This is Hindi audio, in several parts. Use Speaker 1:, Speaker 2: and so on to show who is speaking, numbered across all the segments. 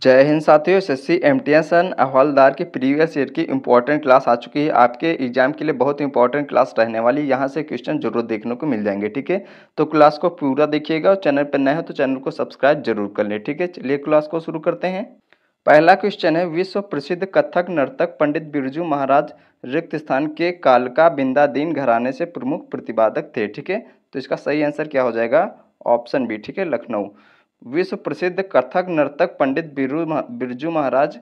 Speaker 1: जय हिंद साथियों। एसएससी एमटीएस हवलदार की प्रीवियस ईयर की इंपॉर्टेंट क्लास आ चुकी है। आपके एग्जाम के लिए बहुत इंपॉर्टेंट क्लास रहने वाली है। यहाँ से क्वेश्चन जरूर देखने को मिल जाएंगे। ठीक है, तो क्लास को पूरा देखिएगा और चैनल पर नए हो तो चैनल को सब्सक्राइब जरूर कर लें। ठीक है, चलिए क्लास को शुरू करते हैं। पहला क्वेश्चन है, विश्व प्रसिद्ध कथक नर्तक पंडित बिरजू महाराज रिक्त स्थान के कालका बिंदादीन घराने से प्रमुख प्रतिपादक थे। ठीक है, तो इसका सही आंसर क्या हो जाएगा? Option B. ठीक है, लखनऊ। विश्व प्रसिद्ध कथक नर्तक पंडित बिरजू महाराज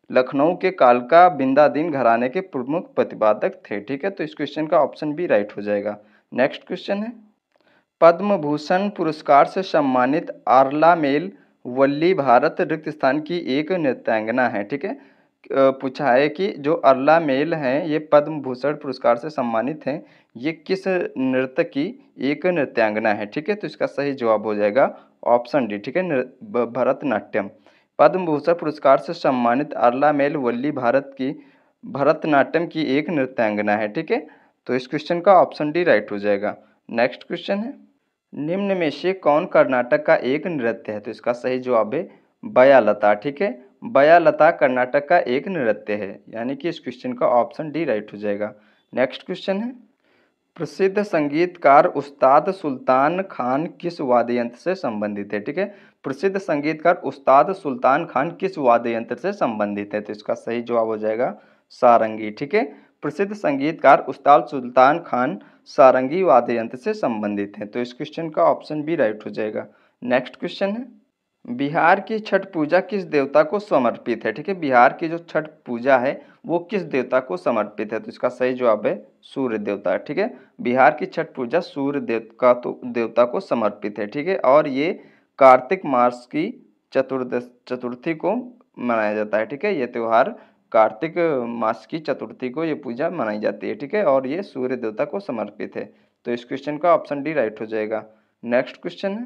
Speaker 1: लखनऊ के कालका बिंदादीन घराने के प्रमुख प्रतिपादक थे। ठीक है, तो इस क्वेश्चन का ऑप्शन बी राइट हो जाएगा। नेक्स्ट क्वेश्चन है, पद्म भूषण पुरस्कार से सम्मानित आरला मेल वल्ली भारत रिक्त स्थान की एक नृत्यांगना है। ठीक है, पूछा है कि जो अरला मेल हैं ये पद्म भूषण पुरस्कार से सम्मानित हैं, ये किस नृत्य की एक नृत्यांगना है। ठीक है, तो इसका सही जवाब हो जाएगा ऑप्शन डी। ठीक है, भरतनाट्यम। पद्म भूषण पुरस्कार से सम्मानित अरला मेल वल्ली भरतनाट्यम की एक नृत्यांगना है। ठीक है, तो इस क्वेश्चन का ऑप्शन डी राइट हो जाएगा। नेक्स्ट क्वेश्चन है, निम्न में से कौन कर्नाटक का एक नृत्य है? तो इसका सही जवाब है बयालता। ठीक है, बयालता कर्नाटक का एक नृत्य है, यानी कि इस क्वेश्चन का ऑप्शन डी राइट हो जाएगा। नेक्स्ट क्वेश्चन है, प्रसिद्ध संगीतकार उस्ताद सुल्तान खान किस वाद्य यंत्र से संबंधित है? ठीक है, प्रसिद्ध संगीतकार उस्ताद सुल्तान खान किस वाद्य यंत्र से संबंधित है? तो इसका सही जवाब हो जाएगा सारंगी। ठीक है, प्रसिद्ध संगीतकार उस्ताद सुल्तान खान सारंगी वाद्य यंत्र से संबंधित हैं, तो इस क्वेश्चन का ऑप्शन बी राइट हो जाएगा। नेक्स्ट क्वेश्चन है, बिहार की छठ पूजा किस देवता को समर्पित है? ठीक है, बिहार की जो छठ पूजा है वो किस देवता को समर्पित है? तो इसका सही जवाब है सूर्य देवता। ठीक है, बिहार की छठ पूजा सूर्य देवता को समर्पित है। ठीक है, और ये कार्तिक मास की चतुर्थी को मनाया जाता है। ठीक है, ये त्यौहार कार्तिक मास की चतुर्थी को ये पूजा मनाई जाती है। ठीक है, और ये सूर्य देवता को समर्पित है, तो इस क्वेश्चन का ऑप्शन डी राइट हो जाएगा। नेक्स्ट क्वेश्चन है,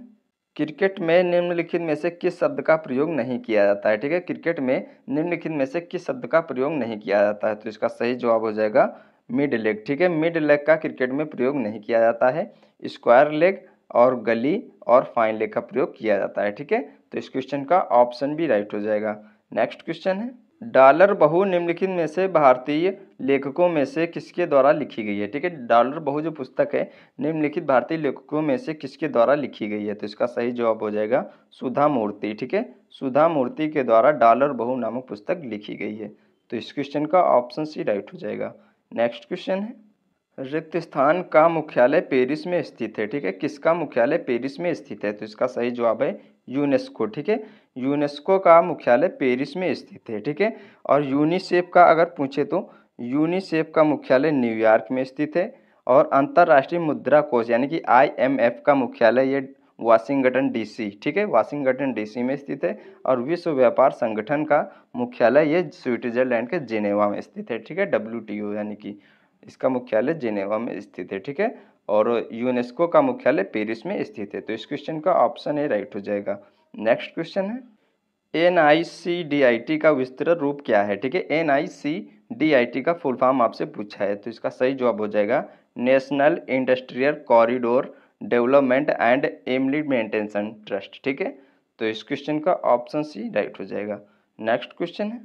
Speaker 1: क्रिकेट में निम्नलिखित में से किस शब्द का प्रयोग नहीं किया जाता है? ठीक है, क्रिकेट में निम्नलिखित में से किस शब्द का प्रयोग नहीं किया जाता है? तो इसका सही जवाब हो जाएगा मिड लेग। ठीक है, मिड लेग का क्रिकेट में प्रयोग नहीं किया जाता है, स्क्वायर लेग और गली और फाइन लेग का प्रयोग किया जाता है। ठीक है, तो इस क्वेश्चन का ऑप्शन भी राइट हो जाएगा। नेक्स्ट क्वेश्चन है, डॉलर बहू निम्नलिखित में से भारतीय लेखकों में से किसके द्वारा लिखी गई है? ठीक है, डॉलर बहू जो पुस्तक है निम्नलिखित भारतीय लेखकों में से किसके द्वारा लिखी गई है? तो इसका सही जवाब हो जाएगा सुधा मूर्ति। ठीक है, सुधा मूर्ति के द्वारा डॉलर बहू नामक पुस्तक लिखी गई है, तो इस क्वेश्चन का ऑप्शन सी राइट हो जाएगा। नेक्स्ट क्वेश्चन है, रिक्त स्थान का मुख्यालय पेरिस में स्थित है। ठीक है, किसका मुख्यालय पेरिस में स्थित है? तो इसका सही जवाब है यूनेस्को। ठीक है, यूनेस्को का मुख्यालय पेरिस में स्थित है। ठीक है, और यूनिसेफ का अगर पूछे तो यूनिसेफ का मुख्यालय न्यूयॉर्क में स्थित है, और अंतर्राष्ट्रीय मुद्रा कोष यानी कि IMF का मुख्यालय ये वाशिंगटन DC, ठीक है, वाशिंगटन DC में स्थित है, और विश्व व्यापार संगठन का मुख्यालय ये स्विट्जरलैंड के जेनेवा में स्थित है। ठीक है, WTO यानी कि इसका मुख्यालय जेनेवा में स्थित है। ठीक है, और यूनेस्को का मुख्यालय पेरिस में स्थित है, तो इस क्वेश्चन का ऑप्शन ए राइट हो जाएगा। नेक्स्ट क्वेश्चन है, NICDIT का विस्तृत रूप क्या है? ठीक है, NICDIT का फुल फॉर्म आपसे पूछा है, तो इसका सही जवाब हो जाएगा national industrial corridor development and implementation trust. ठीक है, तो इस क्वेश्चन का ऑप्शन सी राइट हो जाएगा। नेक्स्ट क्वेश्चन है,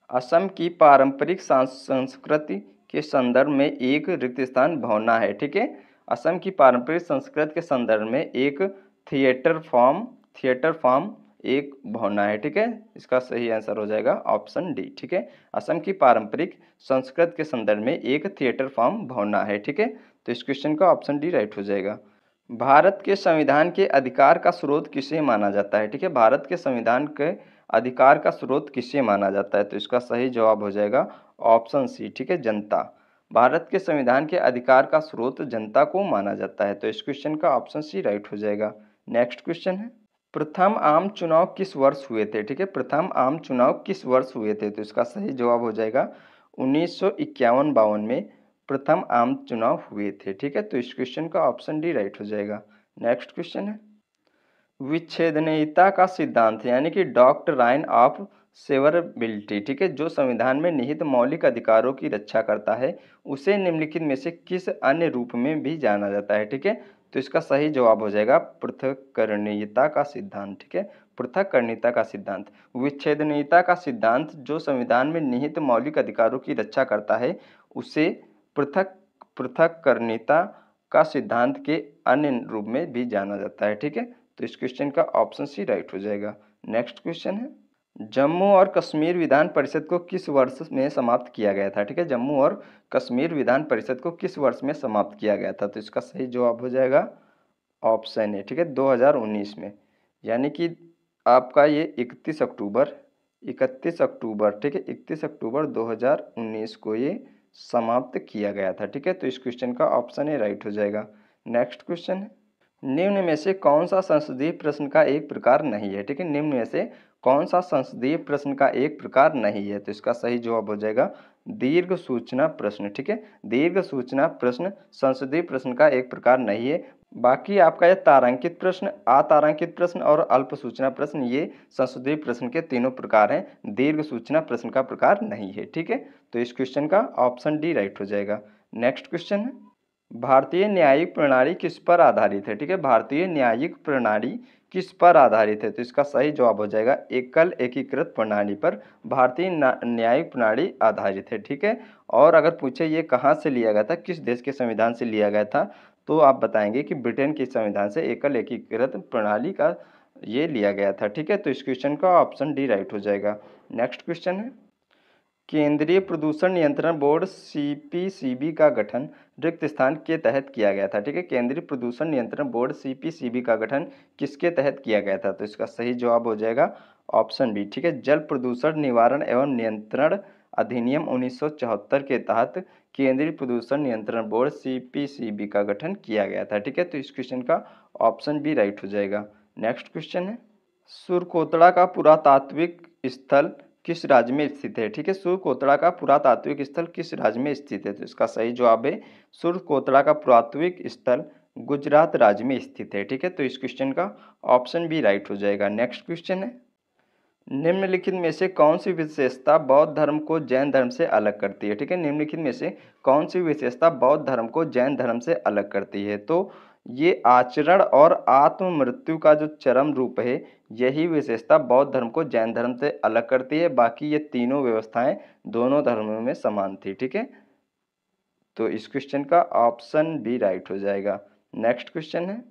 Speaker 1: असम की पारंपरिक संस्कृति के संदर्भ में एक रिक्त स्थान भवना है। ठीक है, असम की पारंपरिक संस्कृति के संदर्भ में एक थिएटर फॉर्म एक भवना है। ठीक है, इसका सही आंसर हो जाएगा ऑप्शन डी। ठीक है, असम की पारंपरिक संस्कृति के संदर्भ में एक थिएटर फॉर्म भवना है। ठीक है, तो इस क्वेश्चन का ऑप्शन डी राइट हो जाएगा। भारत के संविधान के अधिकार का स्रोत किसे माना जाता है? ठीक है, भारत के संविधान के अधिकार का स्रोत किसे माना जाता है? तो इसका सही जवाब हो जाएगा ऑप्शन सी। ठीक है, जनता। भारत के संविधान के अधिकार का स्रोत जनता को माना जाता है, तो इस क्वेश्चन का ऑप्शन सी राइट हो जाएगा। नेक्स्ट क्वेश्चन है, प्रथम आम चुनाव किस वर्ष हुए थे? ठीक है, प्रथम आम चुनाव किस वर्ष हुए थे? तो इसका सही जवाब हो जाएगा 1951-52 में प्रथम आम चुनाव हुए थे। ठीक है, तो इस क्वेश्चन का ऑप्शन डी राइट हो जाएगा। नेक्स्ट क्वेश्चन है, विच्छेदनीयता का सिद्धांत यानी कि डॉक्ट्राइन ऑफ सेवरेबिलिटी, ठीक है, जो संविधान में निहित मौलिक अधिकारों की रक्षा करता है, उसे निम्नलिखित में से किस अन्य रूप में भी जाना जाता है? ठीक है, तो इसका सही जवाब हो जाएगा पृथक्करणीयता का सिद्धांत। ठीक है, पृथक्करणीयता का सिद्धांत। विच्छेदनीयता का सिद्धांत जो संविधान में निहित मौलिक अधिकारों की रक्षा करता है उसे पृथक्करणीयता का सिद्धांत के अन्य रूप में भी जाना जाता है। ठीक है, तो इस क्वेश्चन का ऑप्शन सी राइट हो जाएगा। नेक्स्ट क्वेश्चन है, जम्मू और कश्मीर विधान परिषद को किस वर्ष में समाप्त किया गया था। ठीक है, जम्मू और कश्मीर विधान परिषद को किस वर्ष में समाप्त किया गया था, तो इसका सही जवाब हो जाएगा ऑप्शन है। ठीक है, 2019 में, यानी कि आपका ये 31 अक्टूबर, ठीक है, 31 अक्टूबर 2019 को ये समाप्त किया गया था। ठीक है, तो इस क्वेश्चन का ऑप्शन ए राइट हो जाएगा। नेक्स्ट क्वेश्चन है, निम्न में से कौन सा संसदीय प्रश्न का एक प्रकार नहीं है। ठीक है, निम्न में से कौन सा संसदीय प्रश्न का एक प्रकार नहीं है, तो इसका सही जवाब हो जाएगा दीर्घ सूचना प्रश्न। ठीक है, दीर्घ सूचना प्रश्न संसदीय प्रश्न का एक प्रकार नहीं है। बाकी आपका यह तारांकित प्रश्न, अतारांकित प्रश्न और अल्प सूचना प्रश्न ये संसदीय प्रश्न के तीनों प्रकार हैं, दीर्घ सूचना प्रश्न का प्रकार नहीं है। ठीक है, तो इस क्वेश्चन का ऑप्शन डी राइट हो जाएगा। नेक्स्ट क्वेश्चन है, भारतीय न्यायिक प्रणाली किस पर आधारित है। ठीक है, भारतीय न्यायिक प्रणाली किस पर आधारित है, तो इसका सही जवाब हो जाएगा एकल एकीकृत प्रणाली पर भारतीय न्यायिक प्रणाली आधारित है। ठीक है, और अगर पूछे ये कहाँ से लिया गया था, किस देश के संविधान से लिया गया था, तो आप बताएंगे कि ब्रिटेन के संविधान से एकल एकीकृत प्रणाली का ये लिया गया था। ठीक है, तो इस क्वेश्चन का ऑप्शन डी राइट हो जाएगा। नेक्स्ट क्वेश्चन है, केंद्रीय प्रदूषण नियंत्रण बोर्ड सीपीसीबी का गठन रिक्त स्थान के तहत किया गया था। ठीक है, केंद्रीय प्रदूषण नियंत्रण बोर्ड सीपीसीबी का गठन किसके तहत किया गया था, तो इसका सही जवाब हो जाएगा ऑप्शन बी। ठीक है, जल प्रदूषण निवारण एवं नियंत्रण अधिनियम 1974 के तहत केंद्रीय प्रदूषण नियंत्रण बोर्ड सीपीसीबी का गठन किया गया था। ठीक है, तो इस क्वेश्चन का ऑप्शन बी राइट हो जाएगा। नेक्स्ट क्वेश्चन है, सुरकोतड़ा का पुरातात्विक स्थल किस राज्य में स्थित है। ठीक है, सुरकोतड़ा का पुरातात्विक स्थल किस राज्य में स्थित है, तो इसका सही जवाब है सुरकोतड़ा का पुरातात्विक स्थल गुजरात राज्य में स्थित है। ठीक है, तो इस क्वेश्चन का ऑप्शन बी राइट हो जाएगा। नेक्स्ट क्वेश्चन है, निम्नलिखित में से कौन सी विशेषता बौद्ध धर्म को जैन धर्म से अलग करती है। ठीक है, निम्नलिखित में से कौन सी विशेषता बौद्ध धर्म को जैन धर्म से अलग करती है, तो ये आचरण और आत्म मृत्यु का जो चरम रूप है यही विशेषता बौद्ध धर्म को जैन धर्म से अलग करती है। बाकी ये तीनों व्यवस्थाएं दोनों धर्मों में समान थी। ठीक है, तो इस क्वेश्चन का ऑप्शन बी राइट हो जाएगा। नेक्स्ट क्वेश्चन है,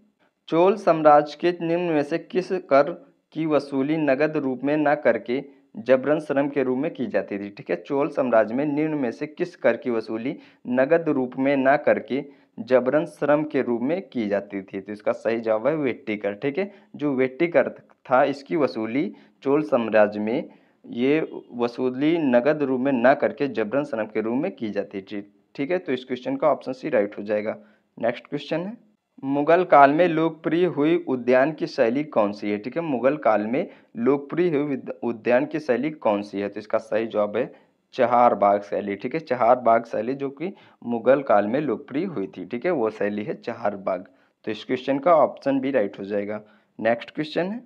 Speaker 1: चोल साम्राज्य के निम्न में से किस कर की वसूली नगद रूप में न करके जबरन श्रम के रूप में की जाती थी। ठीक है, चोल साम्राज्य में निम्न में से किस कर की वसूली नगद रूप में न करके जबरन श्रम के रूप में की जाती थी, तो इसका सही जवाब है वेट्टी कर। ठीक है, जो वेट्टी कर था इसकी वसूली चोल साम्राज्य में ये वसूली नगद रूप में न करके जबरन श्रम के रूप में की जाती थी। ठीक है, तो इस क्वेश्चन का ऑप्शन सी राइट हो जाएगा। नेक्स्ट क्वेश्चन है, मुगल काल में लोकप्रिय हुई उद्यान की शैली कौन सी है। ठीक है, मुगल काल में लोकप्रिय हुई उद्यान की शैली कौन सी है, तो इसका सही जवाब है चहार बाग शैली। ठीक है, चहार बाग शैली जो कि मुगल काल में लोकप्रिय हुई थी। ठीक है, वो शैली है चहार बाग, तो इस क्वेश्चन का ऑप्शन भी राइट हो जाएगा। नेक्स्ट क्वेश्चन है,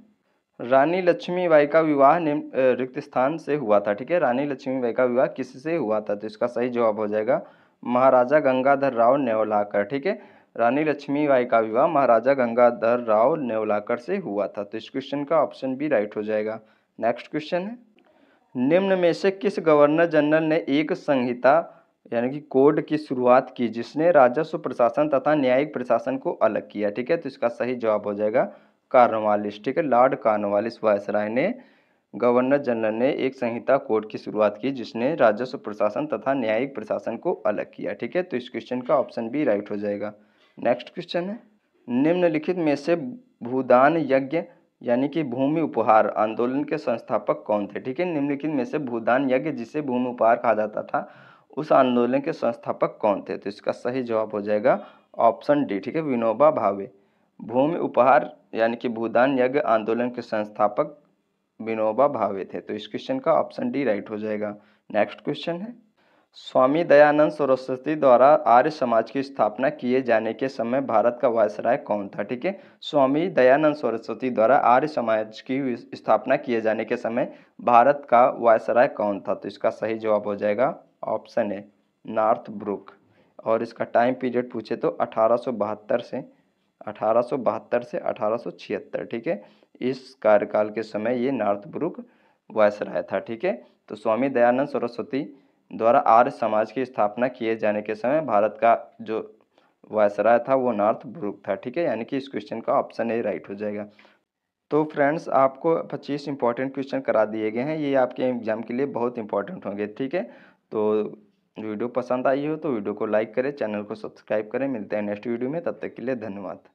Speaker 1: रानी लक्ष्मीबाई का विवाह निम्न रिक्त स्थान से हुआ था। ठीक है, रानी लक्ष्मीबाई का विवाह किससे हुआ था, तो इसका सही जवाब हो जाएगा महाराजा गंगाधर राव नेवलाकर। ठीक है, रानी लक्ष्मीबाई का विवाह महाराजा गंगाधर राव नेवलाकर से हुआ था, तो इस क्वेश्चन का ऑप्शन भी राइट हो जाएगा। नेक्स्ट क्वेश्चन है, निम्न में से किस गवर्नर जनरल ने एक संहिता यानी कि कोड की शुरुआत की जिसने राजस्व प्रशासन तथा न्यायिक प्रशासन को अलग किया। ठीक है, तो इसका सही जवाब हो जाएगा कॉर्नवालिस। ठीक है, लॉर्ड कॉर्नवालिस वायसराय ने गवर्नर जनरल ने एक संहिता कोड की शुरुआत की जिसने राजस्व प्रशासन तथा न्यायिक प्रशासन को अलग किया। ठीक है, तो इस क्वेश्चन का ऑप्शन भी राइट हो जाएगा। नेक्स्ट क्वेश्चन है, निम्नलिखित में से भूदान यज्ञ यानी कि भूमि उपहार आंदोलन के संस्थापक कौन थे। ठीक है, निम्नलिखित में से भूदान यज्ञ जिसे भूमि उपहार कहा जाता था उस आंदोलन के संस्थापक कौन थे, तो इसका सही जवाब हो जाएगा ऑप्शन डी। ठीक है, विनोबा भावे। भूमि उपहार यानी कि भूदान यज्ञ आंदोलन के संस्थापक विनोबा भावे थे, तो इस क्वेश्चन का ऑप्शन डी राइट हो जाएगा। नेक्स्ट क्वेश्चन है, स्वामी दयानंद सरस्वती द्वारा आर्य समाज की स्थापना किए जाने के समय भारत का वायसराय कौन था। ठीक है, स्वामी दयानंद सरस्वती द्वारा आर्य समाज की स्थापना किए जाने के समय भारत का वायसराय कौन था, तो इसका सही जवाब हो जाएगा ऑप्शन ए नॉर्थ ब्रुक, और इसका टाइम पीरियड पूछे तो 1872 से 1876। ठीक है, इस कार्यकाल के समय ये नॉर्थब्रुक वायसराय था। ठीक है, तो स्वामी दयानंद सरस्वती द्वारा आर्य समाज की स्थापना किए जाने के समय भारत का जो वायसराय था वो नॉर्थब्रुक था। ठीक है, यानी कि इस क्वेश्चन का ऑप्शन ए राइट हो जाएगा। तो फ्रेंड्स, आपको 25 इंपॉर्टेंट क्वेश्चन करा दिए गए हैं, ये आपके एग्जाम के लिए बहुत इंपॉर्टेंट होंगे। ठीक है, तो वीडियो पसंद आई हो तो वीडियो को लाइक करें, चैनल को सब्सक्राइब करें। मिलते हैं नेक्स्ट वीडियो में, तब तक के लिए धन्यवाद।